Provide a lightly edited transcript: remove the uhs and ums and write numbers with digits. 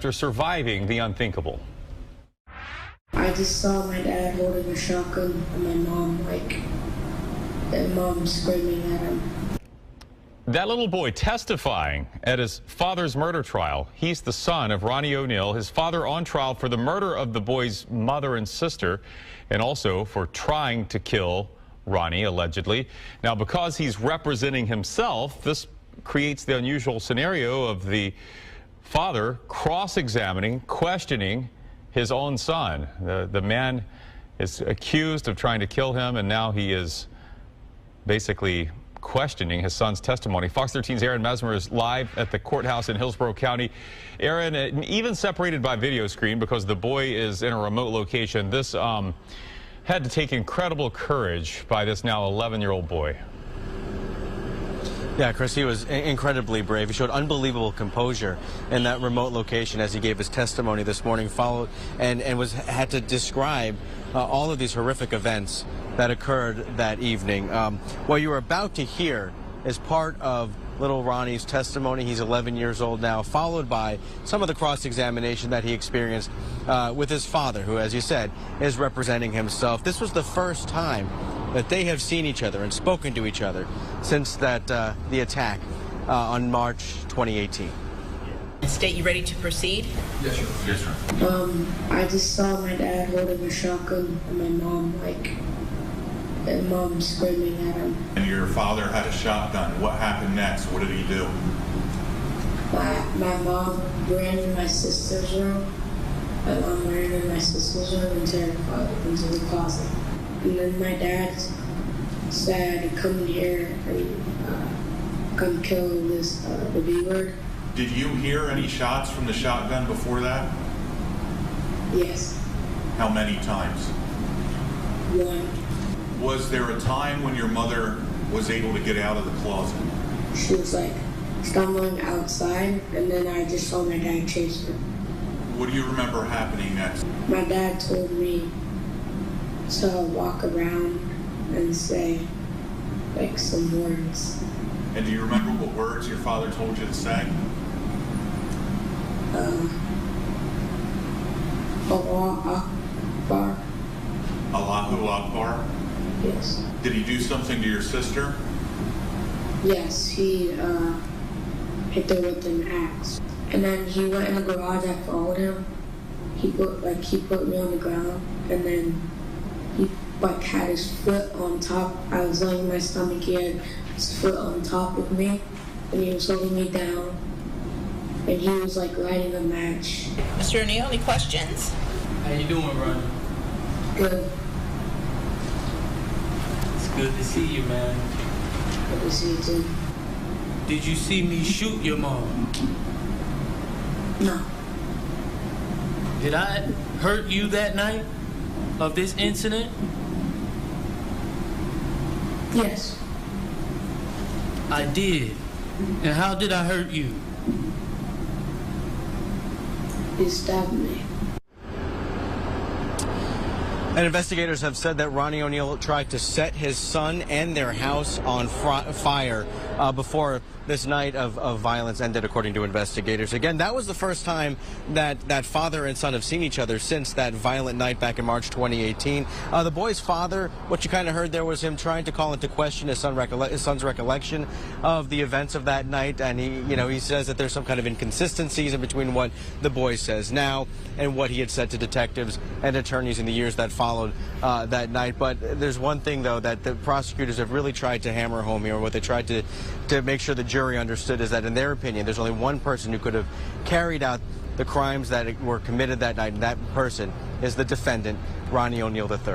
After surviving the unthinkable. I just saw my dad holding a shotgun and my mom screaming at him. That little boy testifying at his father's murder trial. He's the son of Ronnie O'Neal, his father on trial for the murder of the boy's mother and sister, and also for trying to kill Ronnie, allegedly. Now, because he's representing himself, this creates the unusual scenario of the father cross-examining, questioning his own son. The man is accused of trying to kill him, and now he is basically questioning his son's testimony. Fox 13's Aaron Mesmer is live at the courthouse in Hillsborough County. Aaron, even separated by video screen because the boy is in a remote location, this had to take incredible courage by this now 11-year-old boy. Yeah, Chris, he was incredibly brave. He showed unbelievable composure in that remote location as he gave his testimony this morning, had to describe all of these horrific events that occurred that evening. What you were about to hear is part of little Ronnie's testimony. He's 11 years old now, followed by some of the cross-examination that he experienced with his father, who, as you said, is representing himself. This was the first time that they have seen each other and spoken to each other since the attack on March 2018. State, you ready to proceed? Yes, sir. Yes, sir. I just saw my dad holding a shotgun and my mom screaming at him. And your father had a shotgun. What happened next? What did he do? My mom ran in my sister's room. My mom ran in my sister's room and terrified into the closet. And then my dad said, "Come here and come kill the B-word." Did you hear any shots from the shotgun before that? Yes. How many times? One. Was there a time when your mother was able to get out of the closet? She was like stumbling outside, and then I just saw my dad chase her. What do you remember happening next? My dad told me to walk around and say like some words. And do you remember what words your father told you to say? Allah Akbar. Allahu Akbar? Yes. Did he do something to your sister? Yes, he hit her with an axe. And then he went in the garage, I followed him. He put me on the ground, and then he had his foot on top. I was laying on my stomach, he had his foot on top of me, and he was holding me down. And he was like lighting a match. Mr. O'Neal, any questions? How you doing, Ronnie? Good. It's good to see you, man. Good to see you too. Did you see me shoot your mom? No. Did I hurt you that night of this incident? Yes. I did. And how did I hurt you? You stabbed me. And investigators have said that Ronnie O'Neal tried to set his son and their house on fire before this night of violence ended, according to investigators. Again, that was the first time that father and son have seen each other since that violent night back in March 2018. The boy's father, what you kind of heard there was him trying to call into question his son's recollection of the events of that night, and he says that there's some kind of inconsistencies in between what the boy says now and what he had said to detectives and attorneys in the years that followed that night. But there's one thing, though, that the prosecutors have really tried to hammer home here. What they tried to make sure the jury understood is that, in their opinion, there's only one person who could have carried out the crimes that were committed that night, and that person is the defendant, Ronnie O'Neal III.